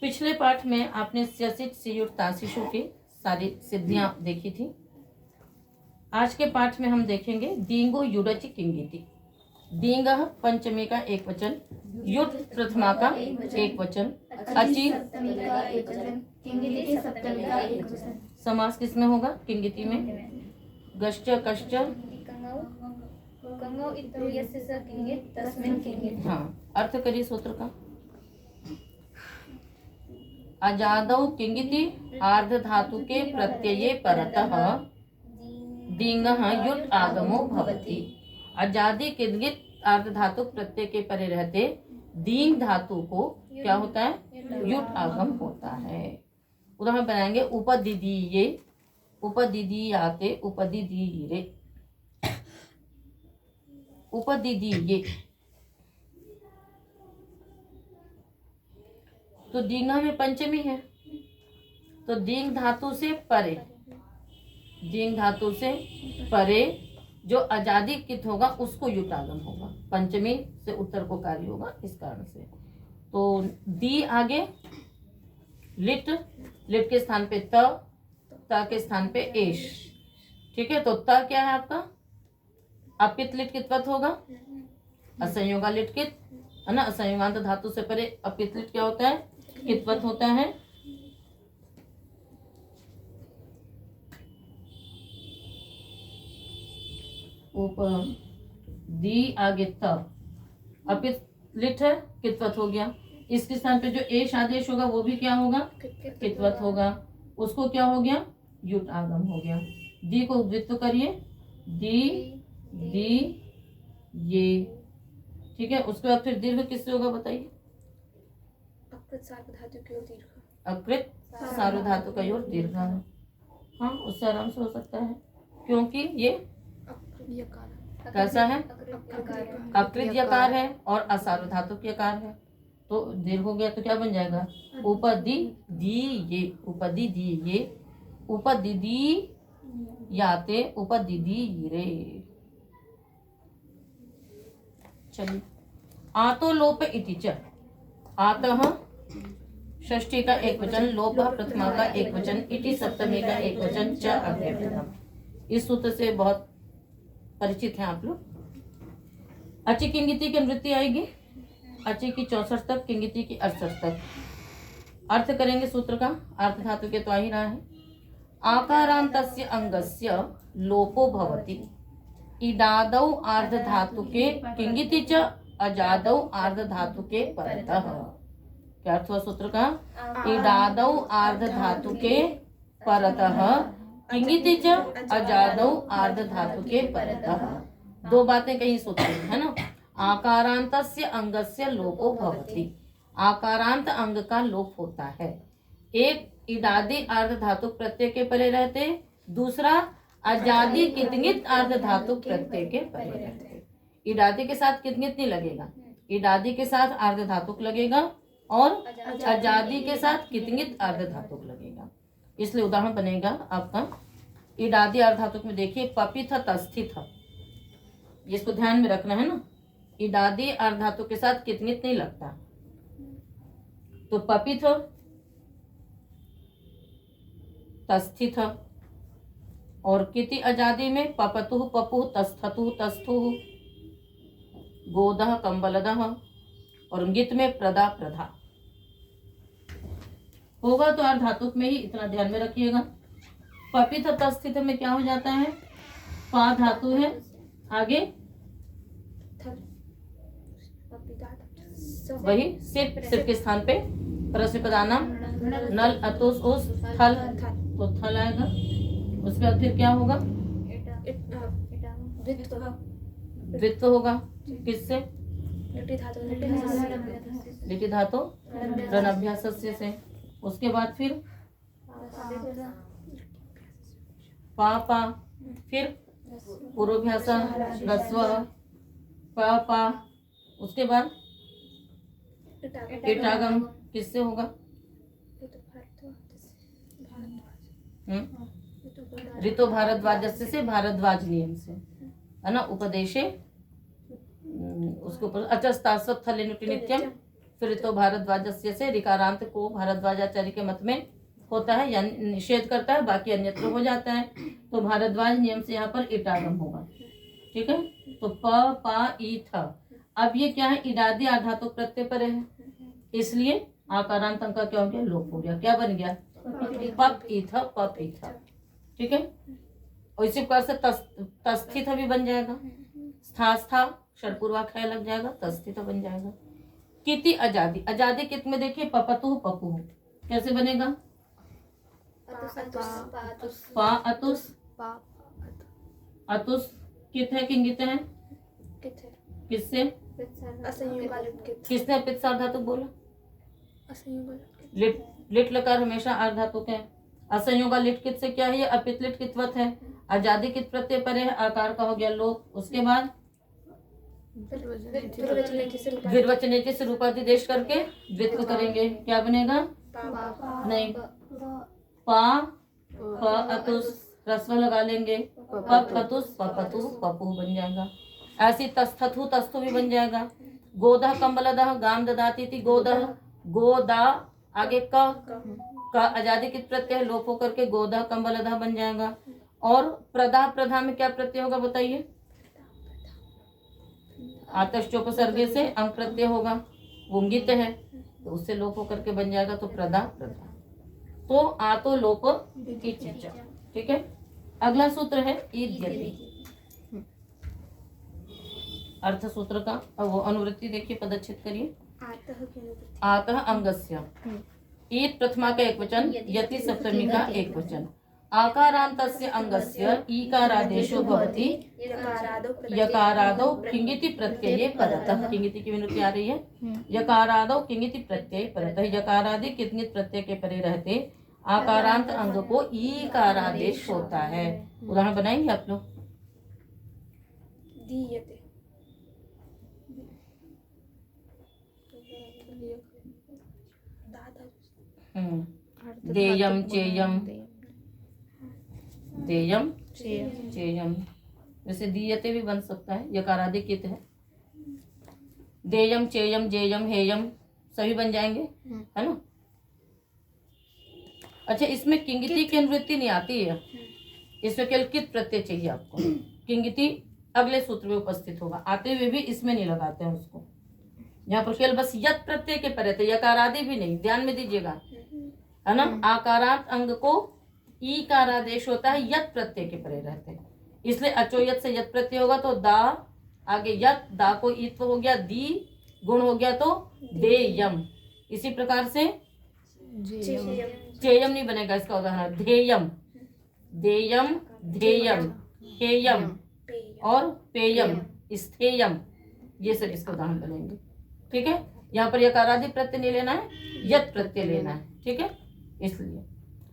पिछले पाठ में आपने स्यसित सियुट तासिशु की सारी सिद्धियां देखी थी। आज के पाठ में हम देखेंगे दींगो युडचि किंगिति। दींग पंचमी का एक वचन, युट प्रथमा का एक वचन, अचि समास किसमें होगा? किंगिति में। गश्च कश्च, हाँ, अर्थ करिए सूत्र का। अजादौ किंगिति आर्ध धातु के प्रत्यये परतः दींगः युट आगमो भवति। अजादि किंगित आर्ध धातु प्रत्यय के परे रहते दींग धातु को क्या होता है? युट आगम होता है। उदाहरण बनाएंगे उपदिदीये, उपदिदीयाते, उपदिदीरे, उपदिदीये। तो दींगा में पंचमी है, तो दींग धातु से परे, दींग धातु से परे जो अजादि कित होगा उसको युटागम होगा। पंचमी से उत्तर को कार्य होगा, इस कारण से। तो दी आगे लिट, लिट के स्थान पे त के स्थान पे एश। ठीक है, तो त क्या है आपका? अपित लिट कितवत होगा? असंयोगा लिट कित है ना। असंयोगांत धातु से परे अपित लिट क्या होता है? कितवत होता है। ऊपर दी आगे त, अपित लिट है, कितवत हो गया। इसके स्थान पे जो एश आदेश होगा वो भी क्या होगा? कितवत होगा। उसको क्या हो गया? युट आगम हो गया। दी को द्वित्व करिए, दी दी ये। ठीक है, उसके बाद फिर दीर्घ किससे होगा बताइए? अकृत सार्वधातु का योग दीर्घ है। हाँ, उससे आराम से हो सकता है, क्योंकि ये कैसा है? अकृत यकार है और असार्वधातुक यकार है, तो दीर्घ हो गया तो क्या बन जाएगा? उपदि दी ये, उपदि दी ये, उपदिदी याते, उपदिदी रे। चलिए, आतो लोप इति च। आतः षष्ठी का एक वचन, लोप प्रथमा का एक वचन, इति सप्तमी का एक वचन, च अव्ययम। इस सूत्र से बहुत परिचित हैं आप लोग। अचि किंगिति की वृत्ति आएगी, अचि की 64 तक, किंगिति की 68 तक। अर्थ करेंगे सूत्र का। अर्थ धातु के तो आ ही रहा है। आकारांतस्य अंगस्य लोपो भवति इडादौ आर्ध धातु के किंगिति च अजादौ आर्ध धातु के परतः। क्या अर्थ हुआ सूत्र का? इडादौ आर्ध धातु के परतः किंगिति च अजादौ आर्ध धातु के परतः। दो बातें कहीं सूत्र में है ना। आकारांतस्य अंगस्य लोपो भवति, आकारांत अंग का लोप होता है। एक इडादि अर्ध धातु प्रत्यय के परे रहते, दूसरा अजादि कितंगित अर्ध धातु प्रत्यय के परे रहते। इडादि के साथ कितंगित नहीं लगेगा, इडादि के साथ अर्ध धातुक लगेगा और अजादि के साथ कितंगित अर्ध धातुक लगेगा। इसलिए उदाहरण बनेगा आपका इडादि अर्ध धातुक में। देखिए पपिथ तस्थित, इसको ध्यान में रखना है ना। इडादि अर्ध धातु के साथ कितंगित नहीं लगता, तो पपिथ तस्थित, और किति अजादि में पपतुः पपुः तस्थतुः तस्थुः, गोदः कंबलदः, और गित में प्रदा प्रधा होगा। तो अर्ध धातुक में ही इतना ध्यान में रखिएगा। पपिथ तस्थित में क्या हो जाता है? पा धातु है, आगे वही सिर्फ, सिर्फ के स्थान पे परस्मैपदानाम नल अतुस उस थल, तो थल आएगा। उसके बाद फिर क्या होगा? द्वित्व होगा। किससे? लिटि धातु रणाभ्यास से। उसके बाद फिर पा, फिर पूर्वाभ्यास ह्रस्व पा। उसके बाद इटागम किससे होगा? ऋतु भारद्वाज से, भारद्वाज नियम से है ना। उपदेशे उसके ऊपर अचस्तास्वत्थलिनुटि नित्यम, फिर तो भारद्वाजस्य से ऋकारांत को भारद्वाजाचार्य के मत में होता है, यानी निषेध करता है, बाकी अन्यत्र हो जाता है। तो भारद्वाज नियम से यहाँ पर इटागम होगा। ठीक है, तो प पा ई था। अब ये क्या है, इडादी आधातुक प्रत्यय पर है, इसलिए आकारांत अंक का क्या हो गया, लोप हो गया। क्या बन गया, पप ई था, पप ई था। ठीक है, और इसी प्रकार से तस्थित भी बन जाएगा। स्था षडपूर्वाख्याय लग जाएगा, तस्थित बन जाएगा। किति अजादि, अजादि कित में देखिए पपतु पपु, कैसे बनेगा, पा अतुस, अतुस कित है, किंगित है, किससे, किसने अपित सार्वधातुक बोला, लिट लकार हमेशा अर्धातुक है। असंयोगा लिट कित से क्या है, ये अपित लिट कितवत है। अजादि कित प्रत्यय पर है, आकार का हो गया लोप। उसके बाद द्विर्वचनेति से रूपाधिदेश करके द्वित्व करेंगे, क्या बनेगा, नहीं, पा प अतुस रस्व लगा लेंगे, पप अतुस पपतु पपु बन जाएगा। ऐसी तस्थथु तस्थु भी बन जाएगा। गोदह कंबलदह गाम ददाती थी, गोदह गोदा आगे का आजादी कित प्रत्यय है, लोप होकर के गोदह कंबलदह बन जाएगा। और प्रदा प्रधा में क्या प्रत्यय होगा बताइए, आतश्चोपसर्गे से अंग प्रत्यय होगा, वुंगित है, तो उससे लोप होकर के बन जाएगा, तो प्रदा प्रधा। तो आ तो लोप इति। ठीक है, अगला सूत्र है ईद्यति। अर्थ सूत्र का वो अनुवृत्ति देखिए, पदच्छेद करिए। आतः अंगस्य, ईद प्रथमा का एक वचन, यति सप्तमी का एक वचन। आकारांतस्य अंगस्य ईकारादेशो भवति यकारादौ किंगिति प्रत्यये परतः। किंगिति की विनुति आ रही है, यकारादौ किंगिति प्रत्यय परतः। यकारादि कितनित प्रत्यय के परे रहते आकारांत अंग को ईकारादेश होता है। उदाहरण बनाएंगे आप लोग, देयम चेयम, देयम चेयम, वैसे दीयते भी बन सकता है, यकारादि कित है। देयम चेयम जेयम हेयम सभी बन जाएंगे, है ना। अच्छा, इसमें किंगिति की अनुवृत्ति नहीं आती है, इसमें केवल कित प्रत्यय चाहिए आपको। किंगिति अगले सूत्र में उपस्थित होगा, आते हुए भी इसमें नहीं लगाते हैं उसको। यहाँ पर केवल बस यत प्रत्यय के परे थे, यकारादि भी नहीं, ध्यान में दीजिएगा, है ना। आकारांत अंग को ईकारादेश होता है, यत प्रत्यय के परे रहते हैं, इसलिए अचोयत से यत प्रत्यय होगा तो दा आगे यत, दा को ईत्व हो गया, दी गुण हो गया तो देयम। इसी प्रकार से चेयम नहीं बनेगा, इसका उदाहरण धेयम, देयम धेयम हेयम और पेयम स्थेयम, ये सब इसके उदाहरण बनेंगे। ठीक है, यहाँ पर यकारादि प्रत्यय नहीं लेना है, यत प्रत्यय लेना है। ठीक है, इसलिए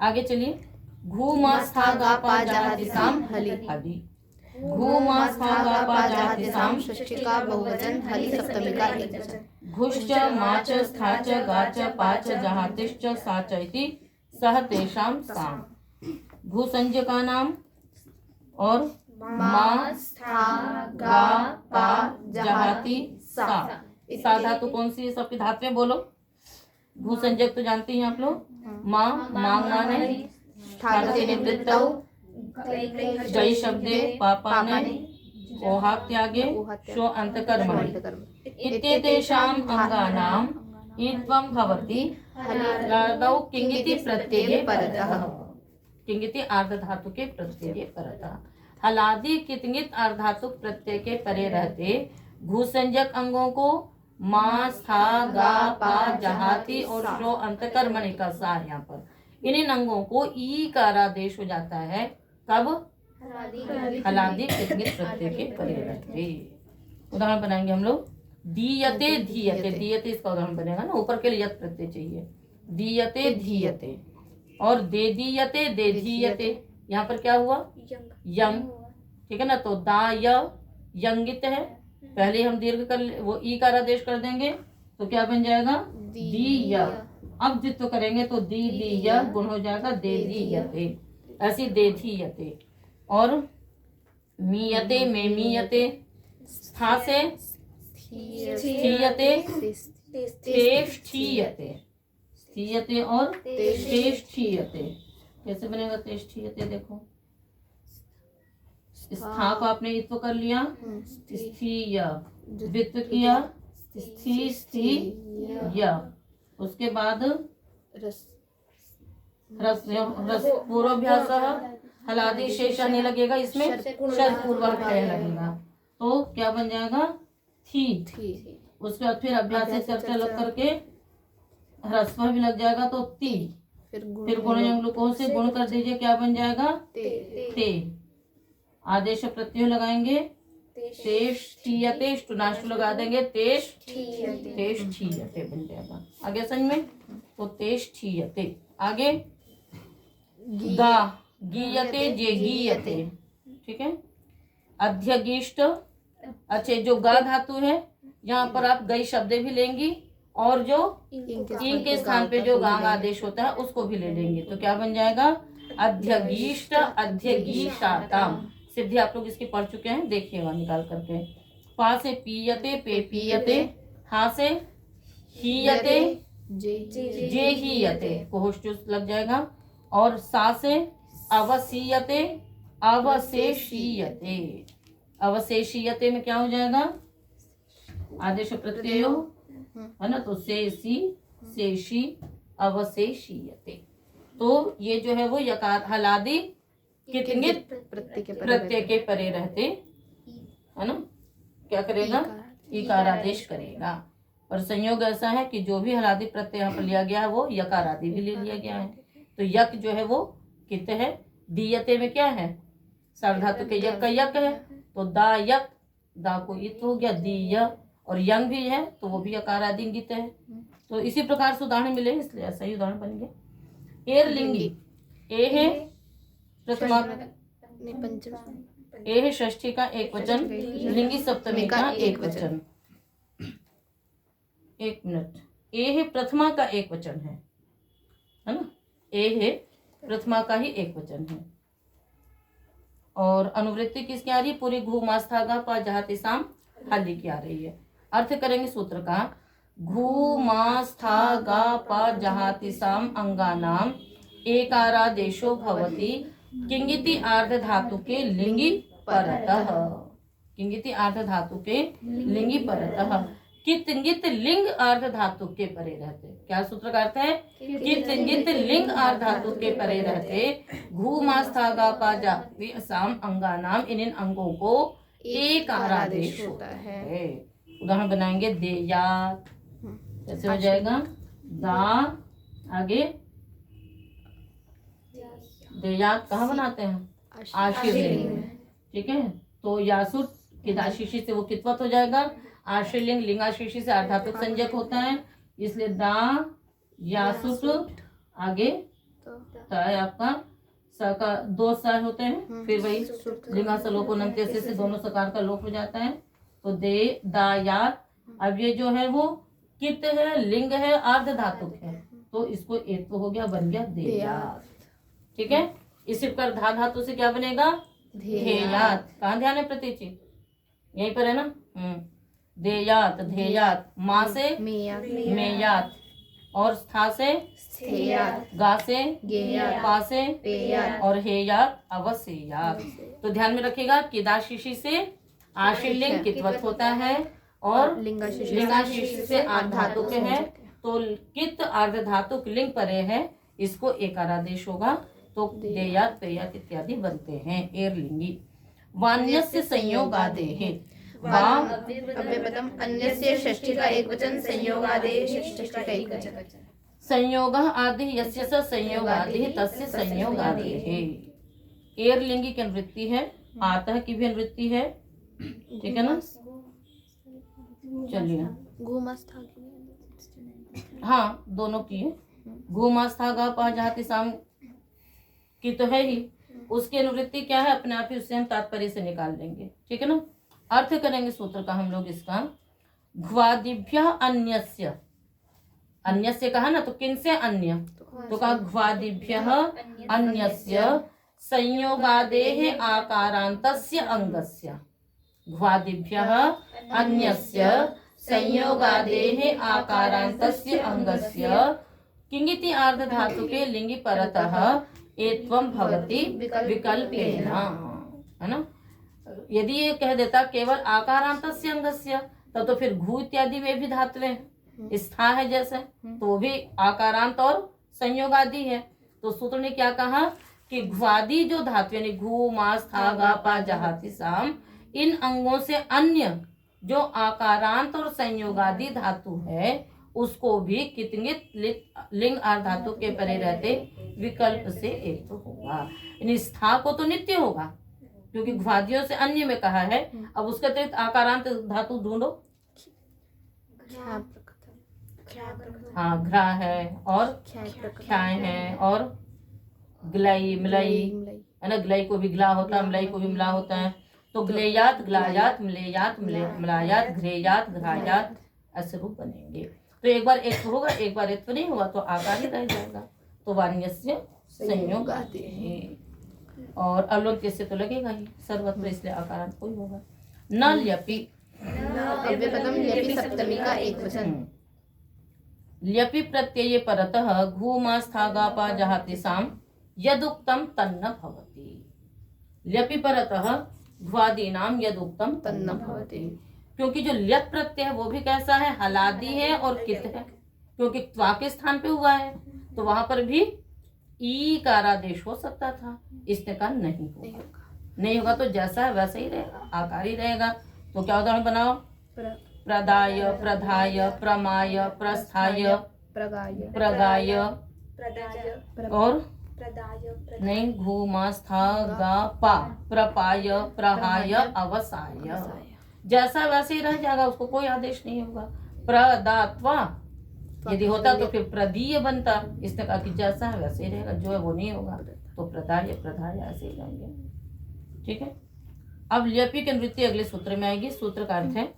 आगे चलिए। घूमास्था गा पा जहाति साम हलि हलि, घूमास्था गा पा जहाति साम षष्ठी का बहुवचन, हलि सप्तमी का एक वचन। घुश्च माच स्थाच गाच पाच जहातिश्च साच इति सह तेषाम साम। भूसंज्ञ का नाम और मा स्था गा पा जहाति सा, सा धातु कौन सी है, सबकी धातु में बोलो। भूसंज्ञक तो जानते हैं आप लोग, माँ मांगना ने, जय शब्दे पापा ने, ओहा त्यागे शो अंतकर्मणि इत्येतेषाम् अंगानाम् ईत्वं भवति हलादौ किंगिति प्रत्यये परतः। किंगिति आर्ध धातु के प्रत्यय परतः। हलादि कितनित अर्धातुक प्रत्यय के परे रहते भूसंज्ञक अंगों को मा स्था गा पा जहाति और शो अंतकर्मणि का सा, यहाँ पर इन अंगों को ई का आदेश हो जाता है। कब? हलादि कितनित प्रत्यय के परे रहते। उदाहरण बनाएंगे हम लोग, दीयते धीयते, दीयते इसका उदाहरण बनेगा ना, ऊपर के लिए यत प्रत्यय चाहिए, दीयते धीयते। और दे दीयते दे धीयते, यहाँ पर क्या हुआ, यंग, ठीक है ना। तो दा यंगित है, पहले हम दीर्घ कर वो ई का आदेश कर देंगे तो क्या बन जाएगा, दी य। अब द्वित्व करेंगे तो दी दी य गुण हो जाएगा दे दी यते, ऐसी दे धी यते। और मीयते में मीयते, स्था से स्थीयते तेष्ठीयते, स्थीयते और तेष्ठीयते। कैसे बनेगा तेष्ठीयते? देखो, स्था को आपने इत्व कर लिया, स्थीय द्वित्व किया, स्थी स्थी य, उसके बाद रस पूर्वाभ्यास हलादि शेष नहीं लगेगा, इसमें शर पूर्वाभ्यास लगेगा, तो क्या बन जाएगा? थी। उसके बाद फिर अभ्यास से चर्चा लग करके ह्रस्व भी लग जाएगा, तो ती। फिर गुण ग्लूकोज से गुण कर दीजिए, क्या बन जाएगा? ते। आदेश प्रत्यय लगाएंगे, तेष्ठीयते, नाष्ट लगा देंगे, तेष्ठीयते बन जाएगा। आगे समझ में? तो तेष्ठीयते। आगे गा गीयते, जे गीयते, ठीक है। अध्यगिष्ट, अच्छा जो गा धातु है यहाँ पर आप गई शब्द भी लेंगी, और जो इन के स्थान पे जो गांग आदेश होता है उसको भी ले लेंगे, तो क्या बन जाएगा? अध्यगिष्ट, अध्यगीषाताम। सिद्धि आप लोग इसकी पढ़ चुके हैं, देखिएगा निकाल करके। पा से पीयते, पे पीयते, हा से हीयते, जे हीयते, कोष्ठ लग जाएगा, और सा से अवसीयते, अवशेषीयते। अवशेषीयते में क्या हो जाएगा? आदेश प्रत्यय है ना, तो शेषी, शेषी, अवशेषीयते। तो ये जो है वो यकार हलादि कितंगित प्रत्यय के परे रहते, है ना, क्या करेगा? इकार आदेश करेगा। और संयोग ऐसा है कि जो भी हलादि प्रत्यय यहाँ पर लिया गया है वो यकार आदि भी ले लिया गया है। तो यक जो है वो कित है? दीयते में क्या है? सार्वधातु के यक का यक है, तो दा यक, दा को इत हो गया, दीय, और यंग भी है तो वो भी यकार आदि इंगित है। तो इसी प्रकार से उदाहरण मिले, इसलिए ऐसा ही उदाहरण बन गया। एर लिंगी, ए है प्रथमा, ए है षष्ठी का एक वचन, लिंगी सप्तमी का एक वचन। एक मिनट, ए है प्रथमा का एक वचन है ना, ए है प्रथमा का ही एक वचन है। और अनुवृत्ति किसकी आ रही है? पूरी घू मास्थागा पा जहाती साम हाली की आ रही है। अर्थ करेंगे सूत्र का, घू मास्थागा पा जहाती साम अंगानाम एकारादेशो भवति किंगिति आर्ध धातु के लिंगी परतः। किंगिति आर्ध धातु के लिंगी परतः। कितंगित लिंग आर्ध धातु के परे रहते। क्या सूत्र का अर्थ है? कितंगित लिंग आर्ध धातु के परे रहते घू मास्थागा पा जाति साम अंगानाम, इन अंगों को एक आरादेश होता है। उदाहरण बनाएंगे, देयात, कैसे हो जाएगा? दा, आगे देयात कहाँ बनाते हैं? आशीर्लिंग, ठीक है। तो यासुट किदाशीषी से वो कितवत हो जाएगा? आशीर्लिंग, लिंगाशीषी से आर्धातुक संज्ञक होता है, इसलिए दा यासुट, आगे ताय आपका स का दो सा होते हैं, फिर वही लिंगा सलोप नंते से दोनों सकार का लोप हो जाता है, तो दे दायात। अब ये जो है वो कित है, लिंग है, आर्ध धातुक है, तो इसको एक तो हो गया, बन गया देयात, ठीक है। इसी प्रकार धा धातु से क्या बनेगा? धेयात। कहाँ ध्यान है प्रतीचि? यहीं पर है ना। देयात, धेयात, माँ से मेयात, और स्था से स्थेयात, गा से गेयात, पा से पेयात, और हेयात अवसेयात। तो ध्यान में रखिएगा, किदाशीषी से आशीर्लिंग कितवत होता है, और लिंगाशीषी से आर्ध धातुक है, तो कित आर्ध धातुक लिंग परे है, इसको एकारादेश होगा, तो देयात पेयात इत्यादि बनते हैं एर लिंगी। वान्यस्य संयोगादेः, वाम अव्यपदम अन्यस्य षष्ठी का एक वचन, संयोगादेः षष्ठी का एक वचन। संयोगः आदि यस्य स संयोगादिः तस्य संयोगादेः। एर लिंगी की अनुवृत्ति है, आतः की भी अनुवृत्ति है, ठीक है ना। चलिए, हाँ दोनों की है। घूमास्थागा पा जहाती साम की तो है ही, उसकी अनुवृत्ति क्या है अपने आप ही उससे हम तात्पर्य से निकाल लेंगे, ठीक है ना। अर्थ करेंगे सूत्र का हम लोग इसका, घ्वादिभ्यः अन्यस्य, अन्यस्य कहा ना, तो किन से अन्य, तो कहा घ्वादिभ्यः अन्यस्य संयोगादेः आकारान्तस्य अंगस्य। घ्वादिभ्यः अन्यस्य संयोगादेः आकारान्तस्य अंगस्य किंगिति आर्ध धातु के लिंगी परतः एत्वं भवति विकल्पेन, है ना। यदि ये कह देता केवल आकारान्तस्य अंगस्य, तब तो फिर घू इत्यादि वे भी धातुएं हैं, स्था है जैसे, तो वो भी आकारांत और संयोग आदि है। तो सूत्र ने क्या कहा कि घ्वादि जो धातु यानी घू मास था गा पा जहाति साम, इन अंगों से अन्य जो आकारांत और संयोगादि धातु है उसको भी कितंगित लिंग आर्ध धातु के परे रहते विकल्प से एक तो होगा। यानी स्था को तो नित्य होगा क्योंकि घ्वादियों से अन्य में कहा है। अब उसके अतिरिक्त आकारांत धातु ढूंढो। हाँ, घ्रा है और ख्याय है और ग्लई मिलई, है ना। ग्लई को भी ग्ला होता है, मिलई को भी मिला होता है। तो ग्लेयात ग्लायात मिलेयात मिलायात घ्रेयात घ्रायात ऐसे रूप बनेंगे। तो एक बार एक होगा, एक बार एक नहीं हुआ तो आकार ही रह जाएगा। तो वाण्यस्य संयोग आते हैं और अलोन्त्य से तो लगेगा ही सर्वत्र, इसलिए आकारांत कोई होगा। न ल्यपि, अव्यपदम ल्यपि सप्तमी का एक वचन। ल्यपि प्रत्यये परतः घूमास्थागापा जहाति साम यदुक्तम तन्न भवति। ल्यपि परतः घ्वादीनाम यदुक्तम तन्न भवति, क्योंकि जो ल्यप प्रत्यय है वो भी कैसा है, हलादी है और कित है, क्योंकि त्वा के स्थान पे हुआ है तो वहां पर भी ई कारादेश हो सकता था, इसने कहा नहीं होगा। नहीं होगा तो जैसा है वैसा ही रहेगा, आकार ही रहेगा। तो क्या उदाहरण बनाओ, प्रदाय प्रधाय प्रमाय प्रस्थाय प्रगाय और नहीं घूमास्था गा पा प्रपाय प्रहाय अवसाय, जैसा वैसे ही रह जाएगा, उसको कोई आदेश नहीं होगा। प्रदात्वा यदि होता तो फिर प्रदीय बनता, इसने कहा कि जैसा है वैसे ही रहेगा, जो है वो नहीं होगा, तो प्रदाय प्रधाय ऐसे ही रहेंगे। ठीक है। अब ल्यपि की निवृत्ति अगले सूत्र में आएगी। सूत्र का अर्थ है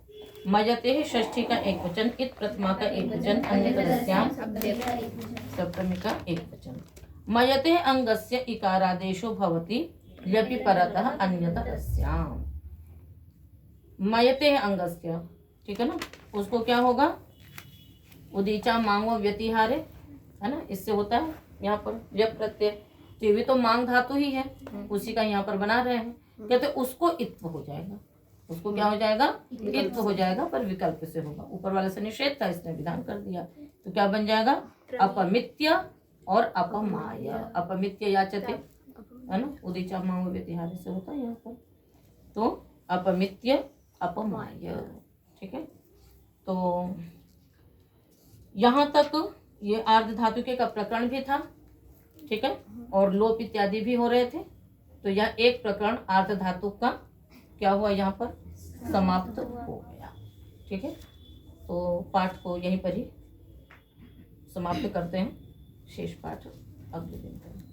मयते षष्ठी का एक वचन, इत प्रथमा का एक वचन, अन्य तदस्याम सप्तमी का एक वचन। मयते अंगस्य इकारादेशो भवति ल्यपि परतः अन्य तदस्याम। मयते अंगस्य, ठीक है ना, उसको क्या होगा, उदीचा मांगो व्यतिहारे, है ना, इससे होता है यहाँ पर व्यप प्रत्यय। तो ये भी तो मांग धातु ही है, उसी का यहाँ पर बना रहे हैं। कहते उसको इत्व हो जाएगा, उसको क्या हो जाएगा, इत्व हो जाएगा, पर विकल्प से होगा। ऊपर वाले से निषेध था, इसने विधान कर दिया, तो क्या बन जाएगा, अपमित्य और अपमाय। अपमित्य याचते, है ना, उदीचा मांगो व्यतिहारे से होता है यहाँ पर, तो अपमित्य अपमाय। ठीक है। तो यहाँ तक ये आर्ध धातुके का प्रकरण भी था, ठीक है, और लोप इत्यादि भी हो रहे थे। तो यह एक प्रकरण आर्ध धातु का क्या हुआ, यहाँ पर समाप्त हो गया। ठीक है। तो पाठ को यहीं पर ही समाप्त करते हैं, शेष पाठ अगले दिन करेंगे।